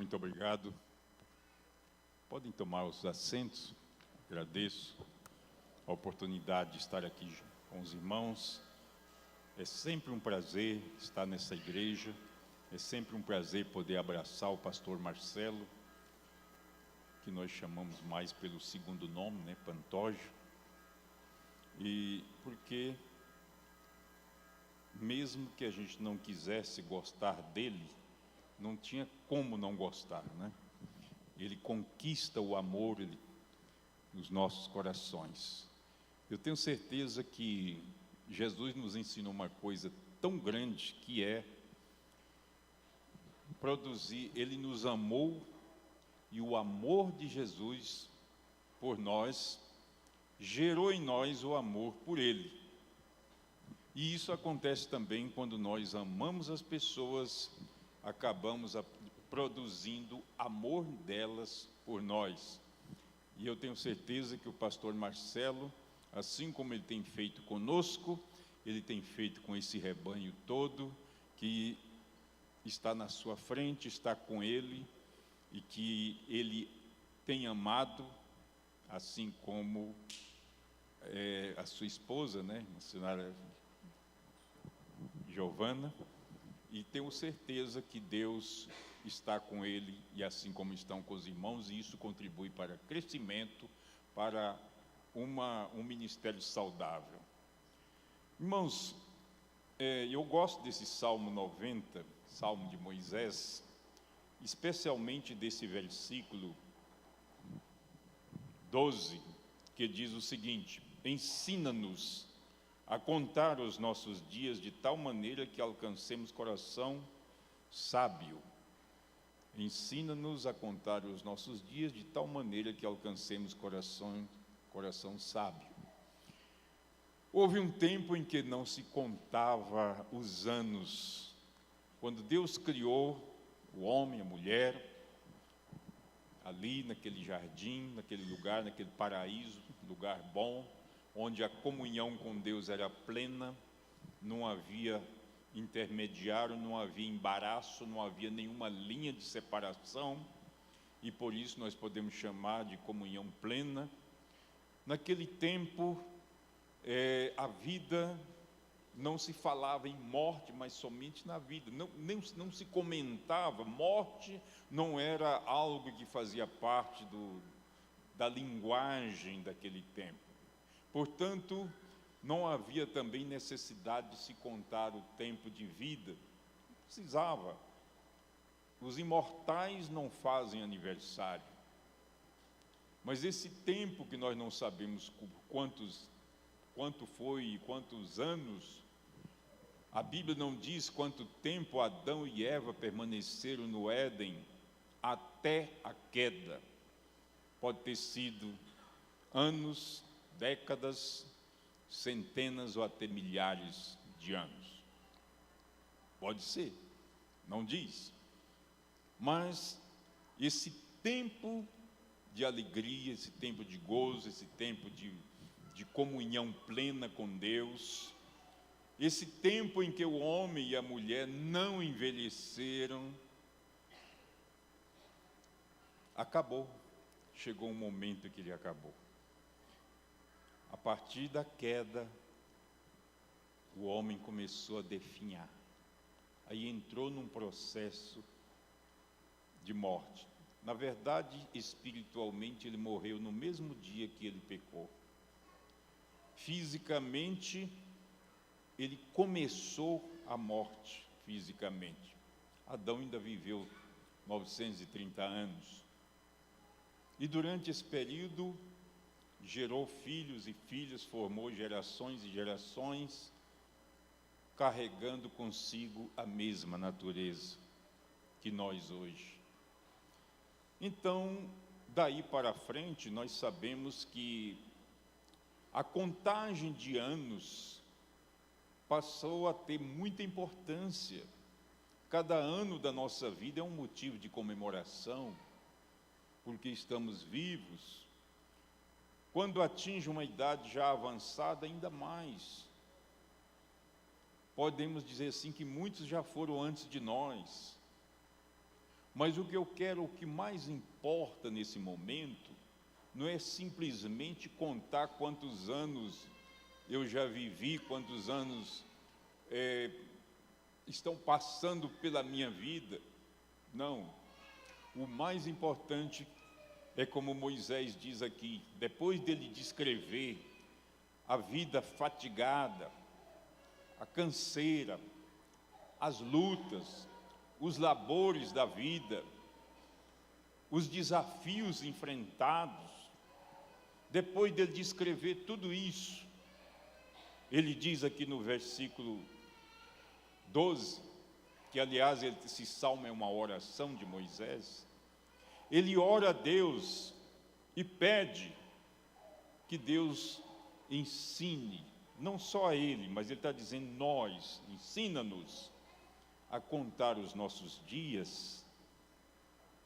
Muito obrigado. Podem tomar os assentos. Agradeço a oportunidade de estar aqui com os irmãos. É sempre um prazer estar nessa igreja. É sempre um prazer poder abraçar o pastor Marcelo, que nós chamamos mais pelo segundo nome, né, Pantoja. E porque, mesmo que a gente não quisesse gostar dele, não tinha como não gostar, né? Ele conquista o amor nos nossos corações. Eu tenho certeza que Jesus nos ensinou uma coisa tão grande, que é produzir. Ele nos amou, e o amor de Jesus por nós gerou em nós o amor por Ele. E isso acontece também quando nós amamos as pessoas, acabamos produzindo amor delas por nós. E eu tenho certeza que o pastor Marcelo, assim como ele tem feito conosco, ele tem feito com esse rebanho todo, que está na sua frente, está com ele, e que ele tem amado, assim como a sua esposa, né, a senhora Giovana, e tenho certeza que Deus está com ele, e assim como estão com os irmãos, e isso contribui para crescimento, para um ministério saudável. Irmãos, eu gosto desse Salmo 90, Salmo de Moisés, especialmente desse versículo 12, que diz o seguinte: ensina-nos a contar os nossos dias de tal maneira que alcancemos coração sábio. Ensina-nos a contar os nossos dias de tal maneira que alcancemos coração sábio. Houve um tempo em que não se contava os anos. Quando Deus criou o homem, a mulher, ali naquele jardim, naquele lugar, naquele paraíso, lugar bom, onde a comunhão com Deus era plena, não havia intermediário, não havia embaraço, não havia nenhuma linha de separação, e por isso nós podemos chamar de comunhão plena. Naquele tempo, a vida, não se falava em morte, mas somente na vida, não se comentava, morte não era algo que fazia parte da linguagem daquele tempo. Portanto, não havia também necessidade de se contar o tempo de vida, não precisava. Os imortais não fazem aniversário, mas esse tempo que nós não sabemos quanto foi e quantos anos, a Bíblia não diz quanto tempo Adão e Eva permaneceram no Éden até a queda. Pode ter sido anos, décadas, centenas ou até milhares de anos. Pode ser, não diz. Mas esse tempo de alegria, esse tempo de gozo, esse tempo de comunhão plena com Deus, esse tempo em que o homem e a mulher não envelheceram, acabou. Chegou um momento que ele acabou. A partir da queda, o homem começou a definhar. Aí entrou num processo de morte. Na verdade, espiritualmente, ele morreu no mesmo dia que ele pecou. Fisicamente, ele começou a morte fisicamente. Adão ainda viveu 930 anos. E durante esse período, gerou filhos e filhas, formou gerações e gerações, carregando consigo a mesma natureza que nós hoje. Então, daí para frente, nós sabemos que a contagem de anos passou a ter muita importância. Cada ano da nossa vida é um motivo de comemoração, porque estamos vivos. Quando atinge uma idade já avançada, ainda mais. Podemos dizer assim que muitos já foram antes de nós. Mas o que mais importa nesse momento, não é simplesmente contar quantos anos eu já vivi, quantos anos estão passando pela minha vida. Não. O mais importante é como Moisés diz aqui, depois dele descrever a vida fatigada, a canseira, as lutas, os labores da vida, os desafios enfrentados, depois dele descrever tudo isso, ele diz aqui no versículo 12, que aliás esse salmo é uma oração de Moisés, ele ora a Deus e pede que Deus ensine, não só a ele, mas ele está dizendo nós, ensina-nos a contar os nossos dias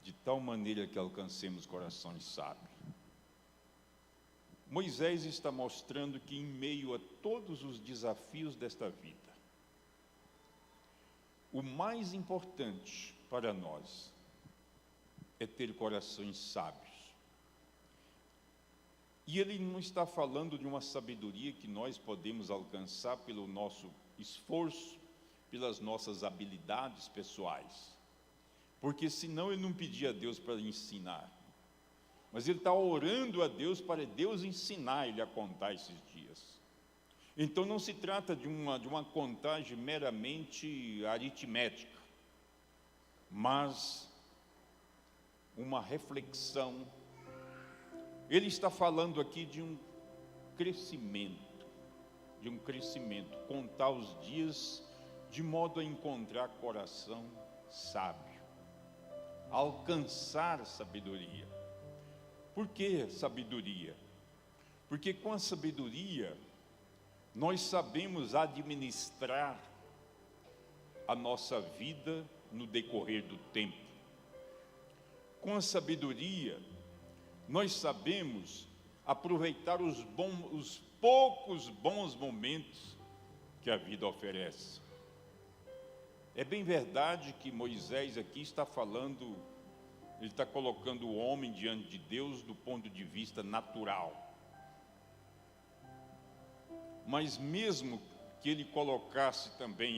de tal maneira que alcancemos corações sábios. Moisés está mostrando que em meio a todos os desafios desta vida, o mais importante para nós é ter corações sábios. E ele não está falando de uma sabedoria que nós podemos alcançar pelo nosso esforço, pelas nossas habilidades pessoais. Porque senão ele não pedia a Deus para ensinar. Mas ele está orando a Deus para Deus ensinar ele a contar esses dias. Então não se trata de uma contagem meramente aritmética, mas uma reflexão. Ele está falando aqui de um crescimento, contar os dias de modo a encontrar coração sábio, alcançar sabedoria. Por que sabedoria? Porque com a sabedoria nós sabemos administrar a nossa vida no decorrer do tempo. Com a sabedoria nós sabemos aproveitar os poucos bons momentos que a vida oferece. É bem verdade que Moisés aqui está falando, ele está colocando o homem diante de Deus do ponto de vista natural. Mas mesmo que ele colocasse também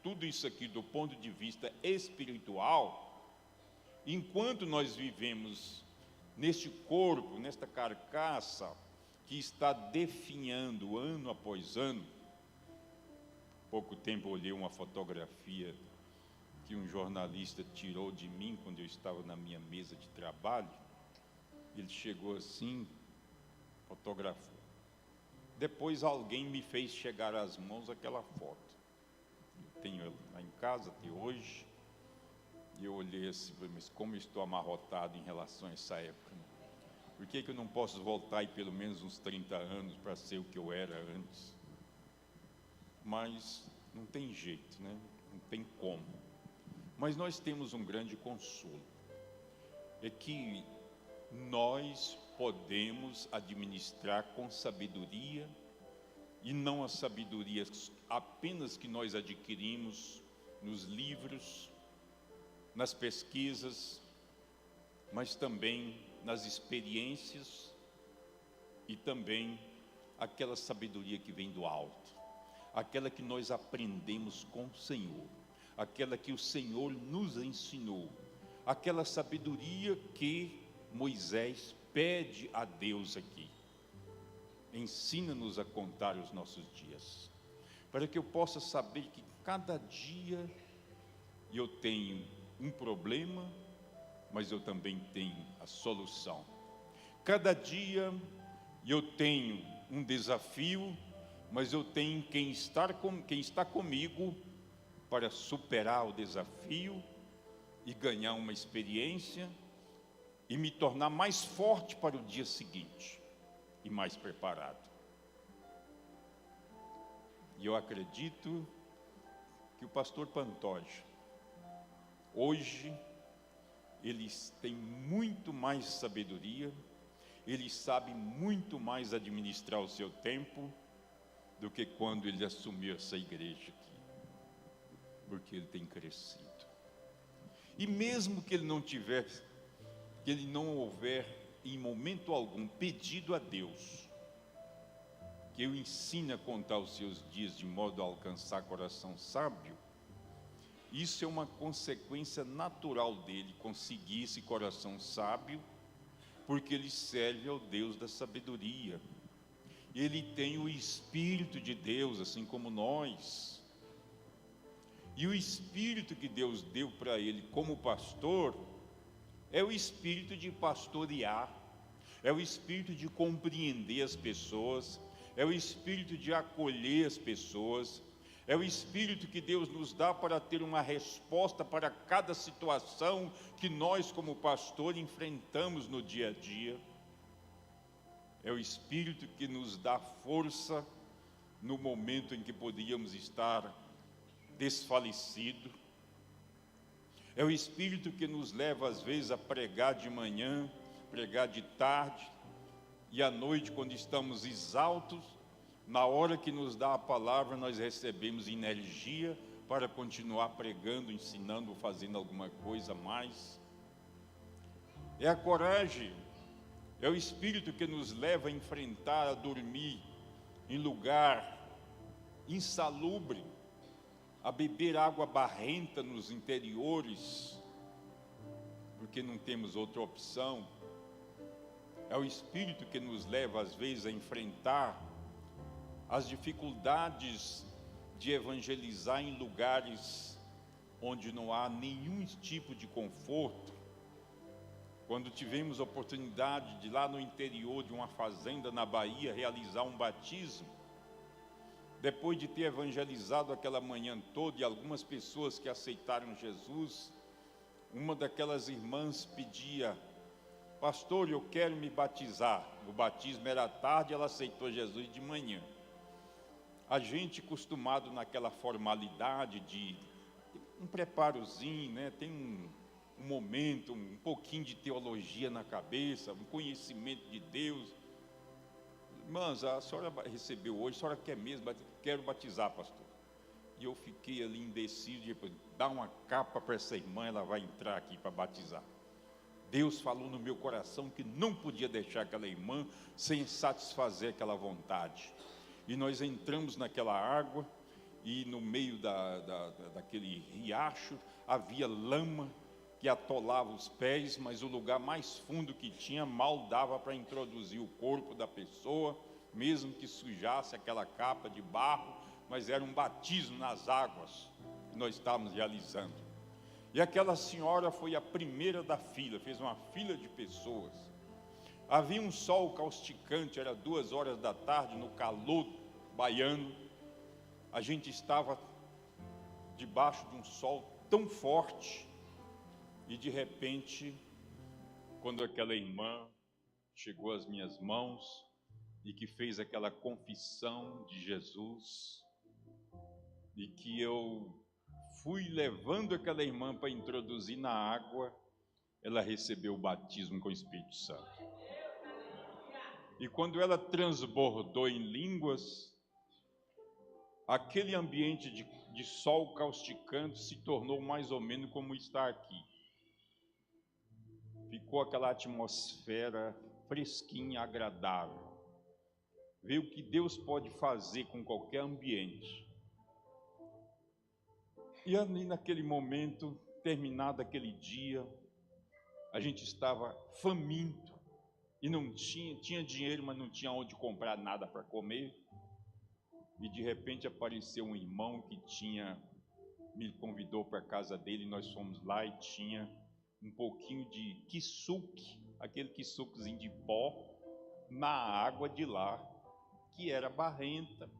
tudo isso aqui do ponto de vista espiritual, enquanto nós vivemos neste corpo, nesta carcaça que está definhando ano após ano. Pouco tempo eu olhei uma fotografia que um jornalista tirou de mim quando eu estava na minha mesa de trabalho. Ele chegou assim, fotografou. Depois alguém me fez chegar às mãos aquela foto. Eu tenho ela lá em casa até hoje. E eu olhei assim, mas como eu estou amarrotado em relação a essa época? Por que eu não posso voltar aí pelo menos uns 30 anos para ser o que eu era antes? Mas não tem jeito, né? Não tem como. Mas nós temos um grande consolo. É que nós podemos administrar com sabedoria, e não a sabedoria apenas que nós adquirimos nos livros, nas pesquisas, mas também nas experiências e também aquela sabedoria que vem do alto, aquela que nós aprendemos com o Senhor, aquela que o Senhor nos ensinou, aquela sabedoria que Moisés pede a Deus aqui. Ensina-nos a contar os nossos dias, para que eu possa saber que cada dia eu tenho um problema, mas eu também tenho a solução. Cada dia eu tenho um desafio, mas eu tenho quem está comigo para superar o desafio e ganhar uma experiência e me tornar mais forte para o dia seguinte e mais preparado. E eu acredito que o pastor Pantoja, hoje, eles têm muito mais sabedoria, ele sabe muito mais administrar o seu tempo do que quando ele assumiu essa igreja aqui, porque ele tem crescido. E mesmo que ele não tiver, que ele não houver em momento algum pedido a Deus que eu ensine a contar os seus dias de modo a alcançar coração sábio, isso é uma consequência natural dele conseguir esse coração sábio, porque ele serve ao Deus da sabedoria. Ele tem o Espírito de Deus, assim como nós. E o Espírito que Deus deu para ele como pastor é o espírito de pastorear, é o espírito de compreender as pessoas, é o espírito de acolher as pessoas, é o espírito que Deus nos dá para ter uma resposta para cada situação que nós, como pastor, enfrentamos no dia a dia. É o espírito que nos dá força no momento em que podíamos estar desfalecido. É o Espírito que nos leva às vezes a pregar de manhã, pregar de tarde, e à noite, quando estamos exaustos, na hora que nos dá a palavra, nós recebemos energia para continuar pregando, ensinando, fazendo alguma coisa a mais. É a coragem, é o Espírito que nos leva a enfrentar, a dormir em lugar insalubre, a beber água barrenta nos interiores, porque não temos outra opção. É o Espírito que nos leva às vezes a enfrentar as dificuldades de evangelizar em lugares onde não há nenhum tipo de conforto. Quando tivemos a oportunidade de lá no interior de uma fazenda na Bahia realizar um batismo, depois de ter evangelizado aquela manhã toda e algumas pessoas que aceitaram Jesus, uma daquelas irmãs pedia: pastor, eu quero me batizar. O batismo era à tarde, ela aceitou Jesus de manhã. A gente acostumado naquela formalidade de um preparozinho, né? Tem um momento, um pouquinho de teologia na cabeça, um conhecimento de Deus. Irmãs, a senhora recebeu hoje, a senhora quer mesmo batizar? Quero batizar, pastor. E eu fiquei ali indeciso, depois, dá uma capa para essa irmã, ela vai entrar aqui para batizar. Deus falou no meu coração que não podia deixar aquela irmã sem satisfazer aquela vontade. E nós entramos naquela água, e no meio daquele riacho havia lama que atolava os pés, mas o lugar mais fundo que tinha mal dava para introduzir o corpo da pessoa, mesmo que sujasse aquela capa de barro, mas era um batismo nas águas que nós estávamos realizando. E aquela senhora foi a primeira da fila, fez uma fila de pessoas. Havia um sol causticante, era 2 horas da tarde, no calor baiano. A gente estava debaixo de um sol tão forte, e de repente, quando aquela irmã chegou às minhas mãos e que fez aquela confissão de Jesus, e que eu fui levando aquela irmã para introduzir na água, ela recebeu o batismo com o Espírito Santo. E quando ela transbordou em línguas, aquele ambiente de sol causticante se tornou mais ou menos como está aqui. Ficou aquela atmosfera fresquinha, agradável. Vê o que Deus pode fazer com qualquer ambiente. E ali naquele momento, terminado aquele dia, a gente estava faminto e não tinha dinheiro, mas não tinha onde comprar nada para comer. E de repente apareceu um irmão que me convidou para a casa dele, nós fomos lá e tinha um pouquinho de quissuque, aquele quissuquezinho de pó, na água de lá, que era barrenta.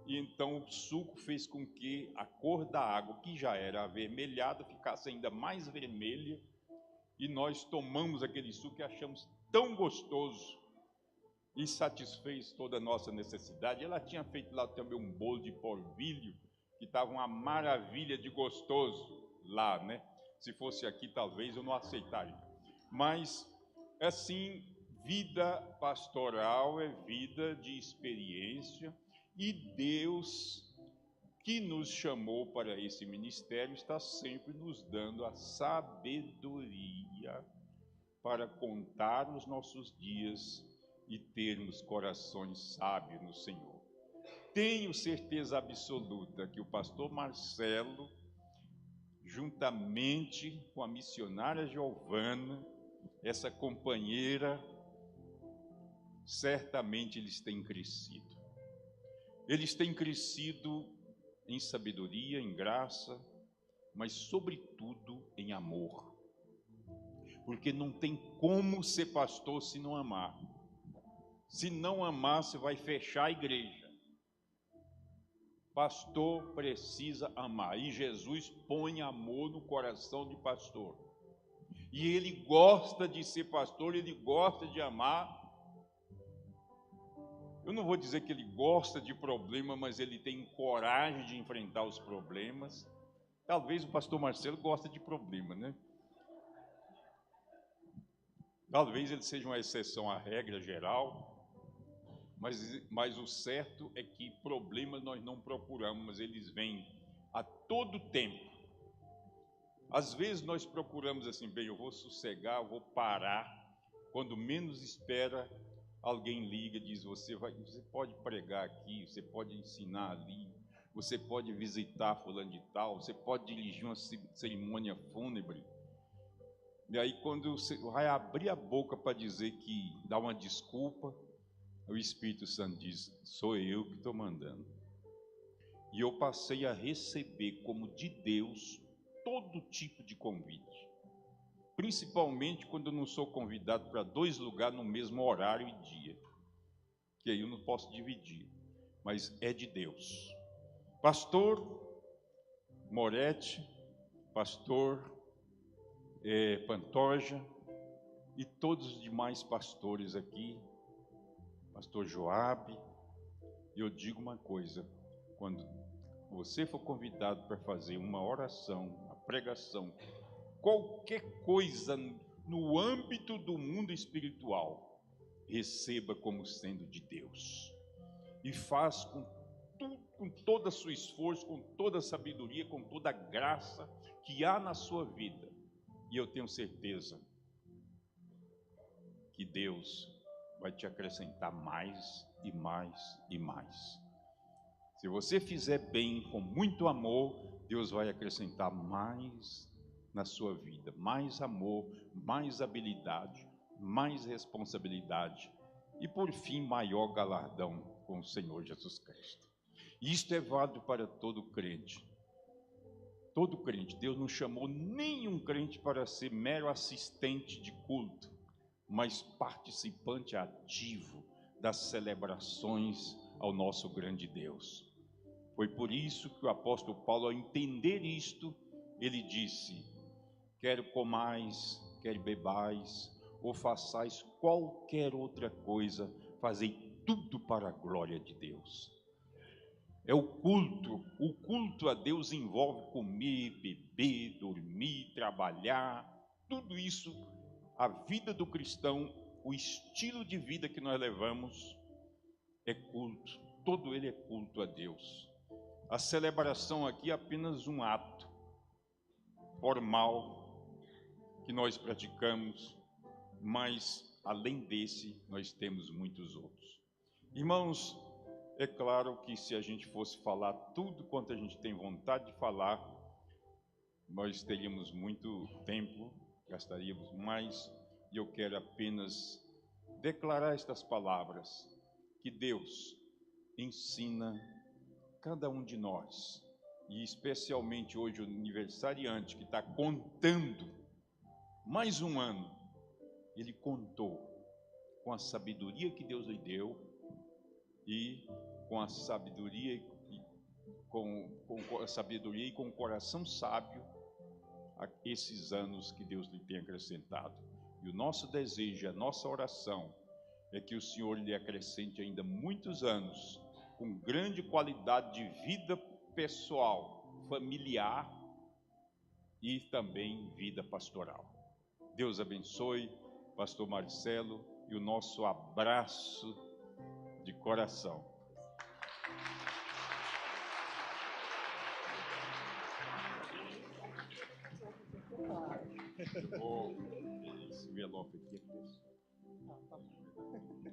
E então o suco fez com que a cor da água, que já era avermelhada, ficasse ainda mais vermelha, e nós tomamos aquele suco e achamos tão gostoso, e satisfez toda a nossa necessidade. Ela tinha feito lá também um bolo de polvilho, que estava uma maravilha de gostoso lá, né? Se fosse aqui, talvez eu não aceitaria. Mas, assim, vida pastoral é vida de experiência, e Deus que nos chamou para esse ministério, está sempre nos dando a sabedoria para contar os nossos dias e termos corações sábios no Senhor. Tenho certeza absoluta que o pastor Marcelo, juntamente com a missionária Giovana, essa companheira, certamente eles têm crescido. Eles têm crescido em sabedoria, em graça, mas sobretudo em amor. Porque não tem como ser pastor se não amar. Se não amar, você vai fechar a igreja. Pastor precisa amar. E Jesus põe amor no coração de pastor. E ele gosta de ser pastor, ele gosta de amar. Eu não vou dizer que ele gosta de problema, mas ele tem coragem de enfrentar os problemas. Talvez o pastor Marcelo goste de problema, né? Talvez ele seja uma exceção à regra geral, mas o certo é que problemas nós não procuramos, mas eles vêm a todo tempo. Às vezes nós procuramos assim, bem, eu vou sossegar, eu vou parar. Quando menos espera, alguém liga e diz, você pode pregar aqui, você pode ensinar ali, você pode visitar fulano de tal, você pode dirigir uma cerimônia fúnebre. E aí quando você vai abrir a boca para dizer que dá uma desculpa, o Espírito Santo diz, sou eu que estou mandando. E eu passei a receber como de Deus todo tipo de convite. Principalmente quando eu não sou convidado para 2 lugares no mesmo horário e dia. Que aí eu não posso dividir. Mas é de Deus. Pastor Moretti, pastor Pantoja e todos os demais pastores aqui, pastor Joabe, eu digo uma coisa, quando você for convidado para fazer uma oração, uma pregação, qualquer coisa no âmbito do mundo espiritual, receba como sendo de Deus e faz com todo o seu esforço, com toda a sabedoria, com toda a graça que há na sua vida. E eu tenho certeza que Deus vai te acrescentar mais e mais e mais. Se você fizer bem, com muito amor, Deus vai acrescentar mais na sua vida, mais amor, mais habilidade, mais responsabilidade e, por fim, maior galardão com o Senhor Jesus Cristo. Isto é válido para todo crente. Todo crente. Deus não chamou nenhum crente para ser mero assistente de culto, mas participante ativo das celebrações ao nosso grande Deus. Foi por isso que o apóstolo Paulo, ao entender isto, ele disse, quer comais, quer bebais, ou façais qualquer outra coisa, fazei tudo para a glória de Deus. É o culto a Deus envolve comer, beber, dormir, trabalhar, tudo isso, a vida do cristão, o estilo de vida que nós levamos é culto, todo ele é culto a Deus. A celebração aqui é apenas um ato formal que nós praticamos, mas além desse, nós temos muitos outros. Irmãos, é claro que se a gente fosse falar tudo quanto a gente tem vontade de falar, nós teríamos muito tempo, gastaríamos mais, e eu quero apenas declarar estas palavras, que Deus ensina cada um de nós, e especialmente hoje o aniversariante que está contando mais um ano, ele contou com a sabedoria que Deus lhe deu e com a sabedoria com a sabedoria e com o coração sábio a esses anos que Deus lhe tem acrescentado. E o nosso desejo, a nossa oração é que o Senhor lhe acrescente ainda muitos anos com grande qualidade de vida pessoal, familiar e também vida pastoral. Deus abençoe, pastor Marcelo, e o nosso abraço de coração. Eu vou. Esse envelope aqui é pessoal. Ah, tá bom.